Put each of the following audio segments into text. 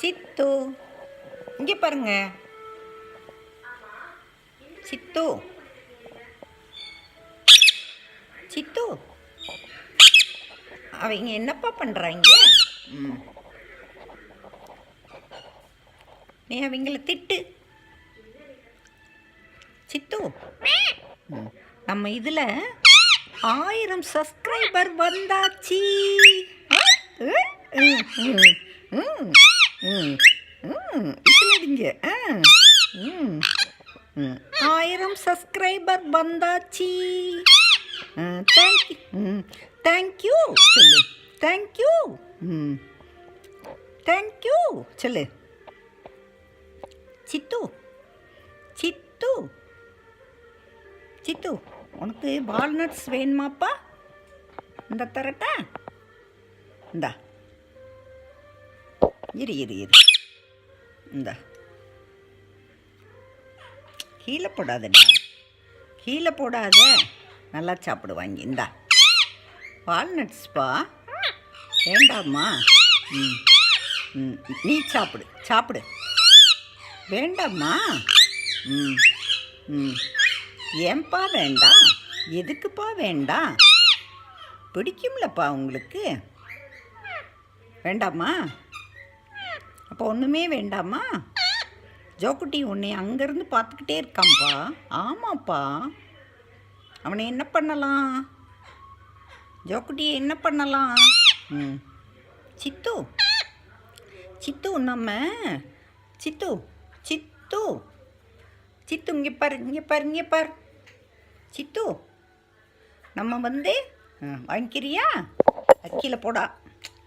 சித்து, இங்கே பாருங்க. சித்து, சித்து, அவங்க என்னப்பா பண்ணுறாங்க? நீ அவங்கள திட்டு. சித்து, நம்ம இதில் 1000 சப்ஸ்கிரைபர் வந்தாச்சு. இதில்ங்க 1000 சப்ஸ்கிரைபர் வந்தாச்சு. தேங்க்யூ சொல்லு. தேங்க்யூ தேங்க்யூ சொல்லு. சித்து, சித்து, சித்து, உனக்கு வால்நட்ஸ் வேணுமாப்பா? இந்த தரட்டா? இந்தா, இரு இரு இரு, இந்தா. கீழே போடாதடா, கீழே போடாத, நல்லா சாப்பிடுவாங்க. இந்தா வால்நட்ஸ்ப்பா. வேண்டாமா? நீ சாப்பிடு, சாப்பிடு. வேண்டாமா? ஏன்பா வேண்டாம்? எதுக்குப்பா வேண்டாம்? பிடிக்கும்லப்பா உங்களுக்கு. வேண்டாமா? அப்போ ஒன்றுமே வேண்டாமா? ஜோக்குட்டி உன்னை அங்கேருந்து பார்த்துக்கிட்டே இருக்கான்ப்பா. ஆமாப்பா, அவனை என்ன பண்ணலாம்? ஜோக்குட்டியை என்ன பண்ணலாம்? சித்து, சித்து, நம்ம சித்து, சித்து, சித்து, இங்கே பாரு, இங்கே பாரு, இங்கே பாரு. சித்து, நம்ம வாங்கிக்கிறியா? கீழே போடா.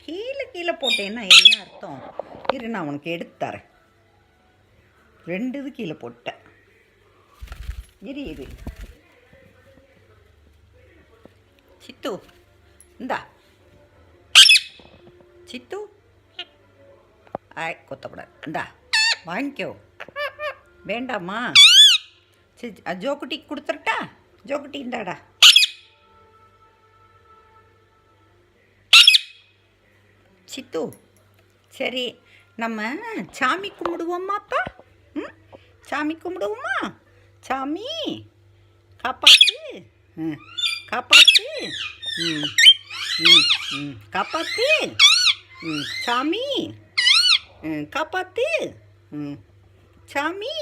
கீழே கீழே போட்டேன்னா என்ன அர்த்தம்? இரு, நான் உனக்கு எடுத்து தரேன். 2 இது கீழே போட்டேன். இரு இரு. சித்து, இந்தா. சித்து, கொத்தப்படாது. இந்தா வாங்கிக்கோ. வேண்டாமா? சரி, ஜோக்குட்டிக்கு கொடுத்துருட்டா? ஜோக்குட்டி இந்தாடா. சித்து, சரி, நம்ம சாமி கும்பிடுவோமாப்பா? சாமி கும்பிடுவோமா? சாமி காப்பாத்து, காப்பாத்து, காப்பாத்து, சாமி காப்பாத்து, சாமி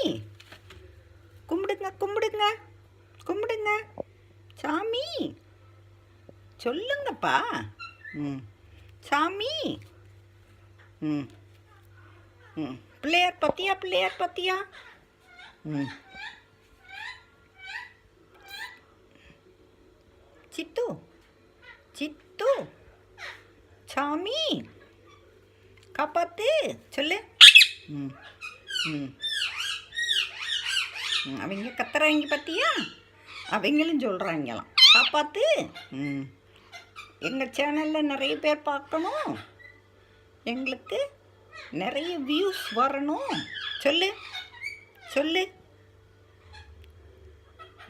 கும்பிடுங்க, கும்பிடுங்க, கும்பிடுங்க. சாமி சொல்லுங்கப்பா. சாமி. பிள்ளையார் பத்தியா? பிள்ளையார் பத்தியா? சித்து, சித்து, சாமி காப்பாத்து சொல்லு. அவங்க கத்துறாங்க பத்தியா? அவங்களும் சொல்கிறாங்களாம் காப்பாத்து. எங்கள் சேனலில் நிறைய பேர் பார்க்கணும், எங்களுக்கு நிறைய வியூஸ் வரணும். சொல்லு சொல்லு.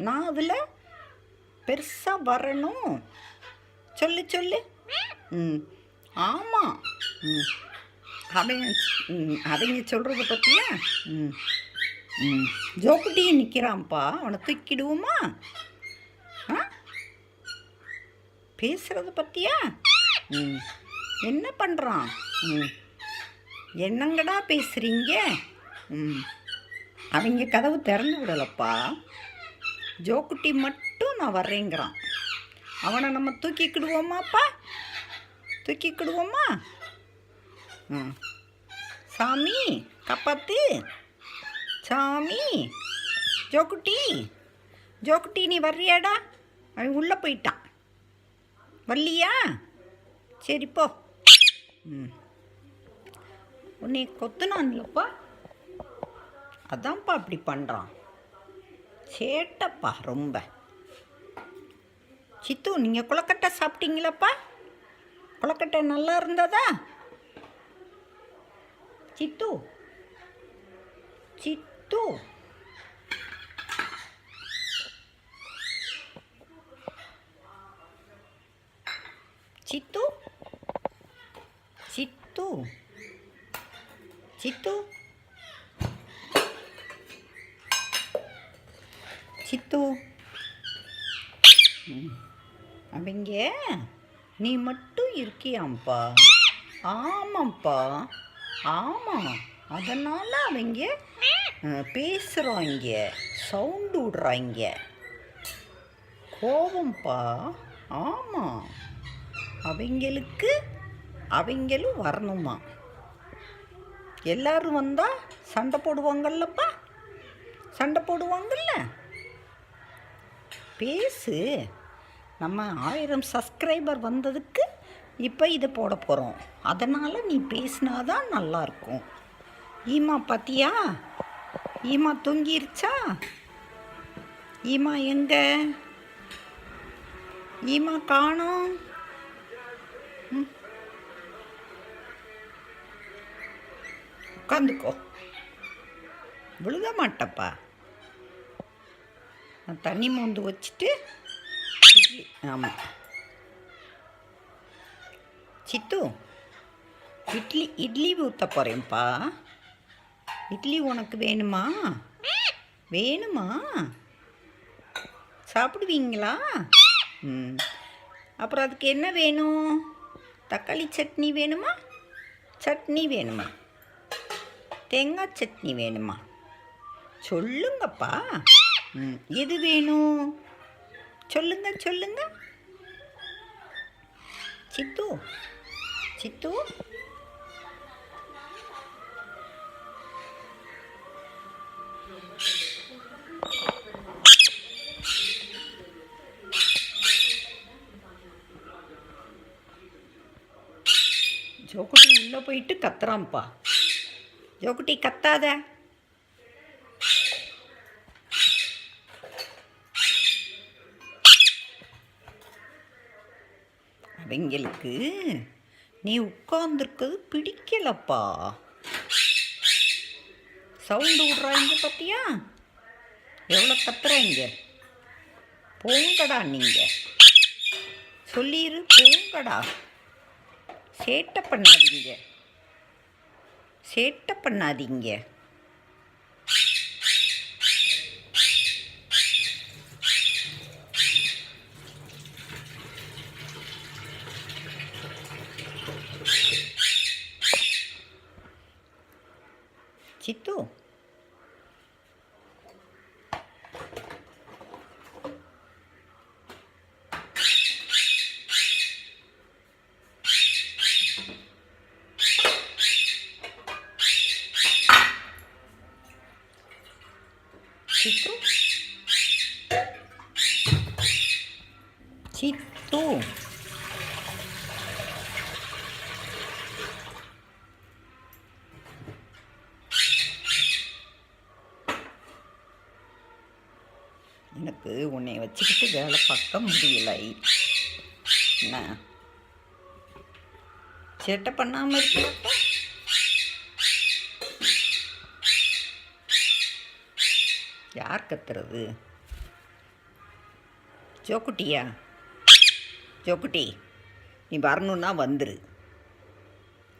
நான் அதில் பெருசாக வரணும். சொல்லு சொல்லு. ஆமாம். அவங்க சொல்கிறத பற்றியா? ஜோக்குட்டியை நிற்கிறான்ப்பா, அவனை தூக்கிடுவோமா? பேசுகிறத பற்றியா? என்ன பண்ணுறான்? என்னங்கடா பேசுகிறீங்க? அவங்க கதவு திறந்து விடலப்பா. ஜோக்குட்டி மட்டும் நான் வர்றேங்கிறான். அவனை நம்ம தூக்கிக்கிடுவோமாப்பா? தூக்கிக்கிடுவோமா? சாமி காப்பாத்து. சாமி. ஜோக்குட்டி, ஜோக்குட்டி, நீ வர்றியாடா? அவன் உள்ளே போயிட்டான். வரலியா? சரி போ. உன்னை கொத்துனான்லப்பா, அதான்ப்பா அப்படி பண்ணுறான். சேட்டப்பா ரொம்ப. சித்து, நீங்கள் கொழுக்கட்டை சாப்பிட்டீங்களாப்பா? கொழுக்கட்டை நல்லா இருந்ததா? சித்து, சித்து, சித்து, சித்து, சித்து சித்து அவங்க நீ மட்டும் இருக்கியாம்ப்பா. ஆமாம்ப்பா, ஆமாம். அதனால் அவங்க பேசுகிறாங்க, சவுண்டு விடுறாங்க. கோபம்ப்பா. ஆமாம், அவங்களும் வரணுமா. எல்லாரும் வந்தால் சண்டை போடுவாங்கல்லப்பா, சண்டை போடுவாங்கல்ல. பேசு. நம்ம 1000 சப்ஸ்கிரைபர் வந்ததுக்கு இப்போ இதை போட போகிறோம். அதனால் நீ பேசினாதான் நல்லாயிருக்கும். ஈமா பார்த்தியா? ஈமா தூங்கிருச்சா? ஈமா எங்க? ஈமா காணோம். உட்காந்துக்கோ, விழுக மாட்டப்பா. தண்ணி மோந்து வச்சுட்டு இட்லி. ஆமாம் சித்து, இட்லி ஊற்ற போகிறேன்ப்பா. இட்லி உனக்கு வேணுமா? சாப்பிடுவீங்களா? அப்புறம் அதுக்கு என்ன வேணும்? தக்காளி சட்னி வேணுமா? தேங்காய் சட்னி வேணுமா? சொல்லுங்கப்பா. எது வேணும்? சொல்லுங்க. சித்து ஜோக்குட்டி உள்ளே போயிட்டு கத்துறான்ப்பா. ஜோக்குட்டி கத்தாத. அவங்களுக்கு நீ உட்கார்ந்துருக்கிறது பிடிக்கலப்பா. சவுண்டு விடுறாங்க பார்த்தியா? எவ்வளோ கத்துறாங்க. போங்கடா, நீங்கள் சொல்லிடு. போங்கடா. சேட்டை பண்ணாதீங்க. சித்து எனக்கு உன்னை வச்சுக்கிட்டு வேலை பார்க்க முடியலை. என்ன சேட்டை பண்ணாமல் இருக்க? யார் கத்துறது? ஜோக்குட்டியா? ஜோக்குட்டி, நீ வரணுன்னா வந்துரு.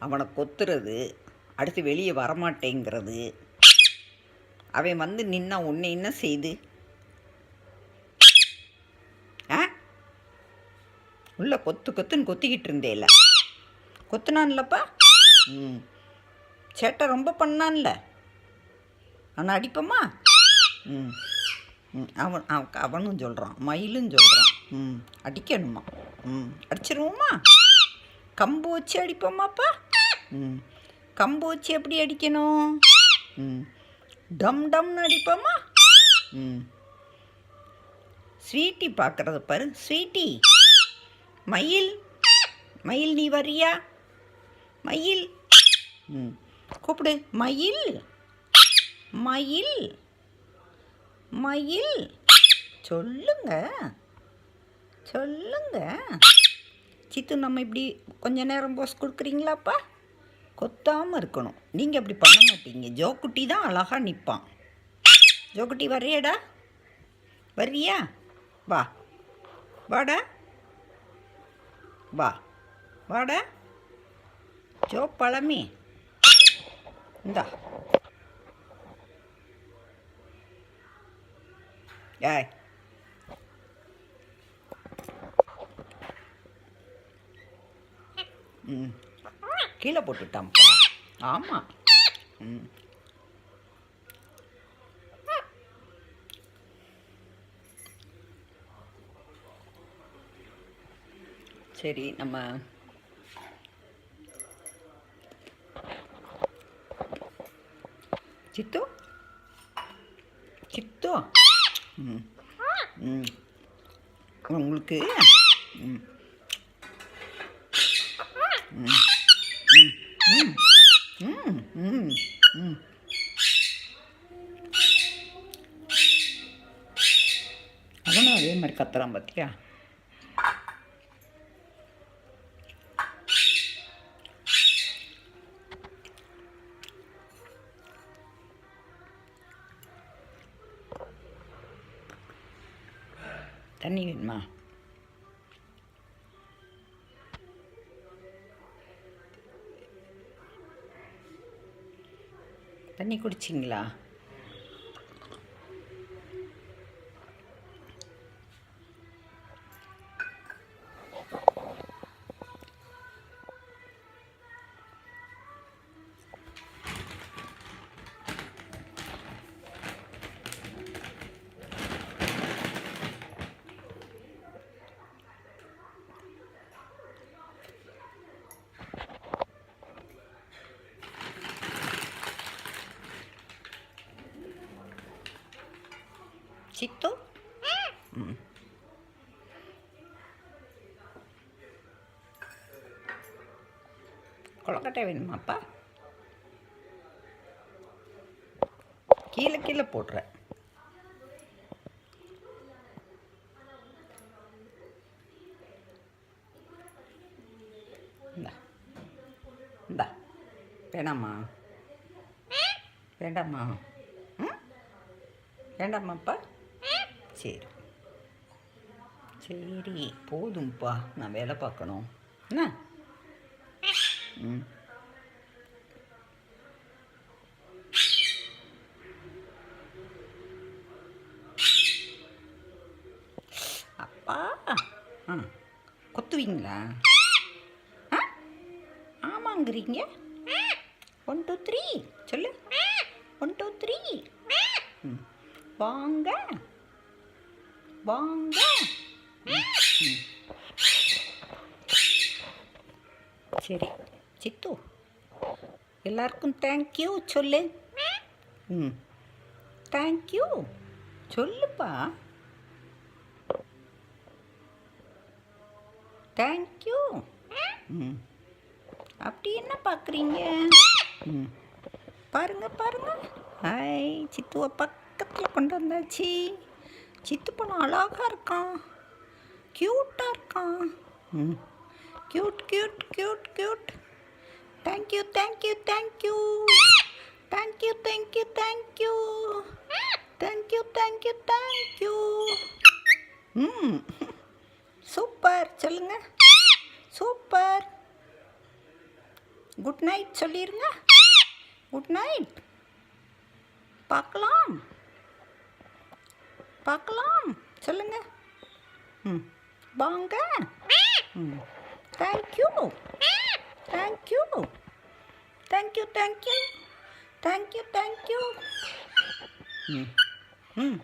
அவனை கொத்துறது, அடுத்து வெளியே வரமாட்டேங்கிறது. அவன் வந்து நின்னா உன்னை என்ன செய்து? உள்ள கொத்துன்னு கொத்திக்கிட்டு இருந்தேல்ல, கொத்துனான்லப்பா. சேட்டை ரொம்ப பண்ணான்ல, அவனை அடிப்போமா? அவனும் சொல்கிறான், மயிலும் சொல்கிறான். அடிக்கணுமா? அடிச்சிருவோமா? கம்பு வச்சு அடிப்போமாப்பா. கம்பு வச்சு எப்படி அடிக்கணும்? டம்னு அடிப்போமா? ஸ்வீட்டி பார்க்குறத பாரு. ஸ்வீட்டி, மயில் நீ வரியா? மயில் கூப்பிடு. மயில் சொல்லுங்க. சித்து, நம்ம இப்படி கொஞ்ச நேரம் போஸ் கொடுக்குறீங்களாப்பா? கொத்தாமல் இருக்கணும். நீங்கள் அப்படி பண்ண மாட்டீங்க. ஜோக்குட்டி தான் அழகாக நிற்பான். ஜோக்குட்டி வர்றியாடா? வர்றியா? வாடா. வாடா ஜோ பழமி. இந்தா. ஏய், ம், கீழே போட்டுட்டான்ப்பா. ஆமாம். ம், சரி நம்ம சித்து சித்து. ம் ம் உங்களுக்கு ம் ம் ம் ம் ம் ம் அவனும் அதே மாதிரி கத்துறான் பார்த்தியா? தண்ணி வேணுமா? தண்ணி குடிச்சிங்களா? சித்து. ம் கொழக்கட்டை வேணுமாப்பா? கீழே கீழே போடுறேன். இந்தா இந்தா. வேணாமா? வேண்டாமா? ம் வேண்டாமாப்பா? சரி சரி, போதும்ப்பா, நான் வேலை பார்க்கணும். என்ன? ம் அப்பா. ஆ கொத்துவீங்களா? ஆ ஆமாங்கிறீங்க. 1 2 3 சொல்லு. 1 2 3. ம் வாங்க வாங்க. ம் சரி சித்து, எல்லாருக்கும் தேங்க்யூ சொல்லு. ம் தேங்க்யூ சொல்லுப்பா. தேங்க்யூ. ம் அப்படி என்ன பார்க்குறீங்க? ம் பாருங்க பாருங்க. ஹாய், சித்துவை பக்கத்தில் கொண்டு வந்தாச்சு. சித்து பணம் அழகாக இருக்கான், க்யூட்டாக இருக்கான். ம் cute cute cute cute. Thank you thank you thank you thank you thank you thank you thank you thank you thank you. ம் சூப்பர் சொல்லுங்க. சூப்பர். குட் நைட் சொல்லிடுங்க. Good night. பார்க்கலாம் பார்க்கலாம் சொல்லுங்க. ம் வாங்க. ம் thank you thank you thank you thank you thank you thank you. ம் ம்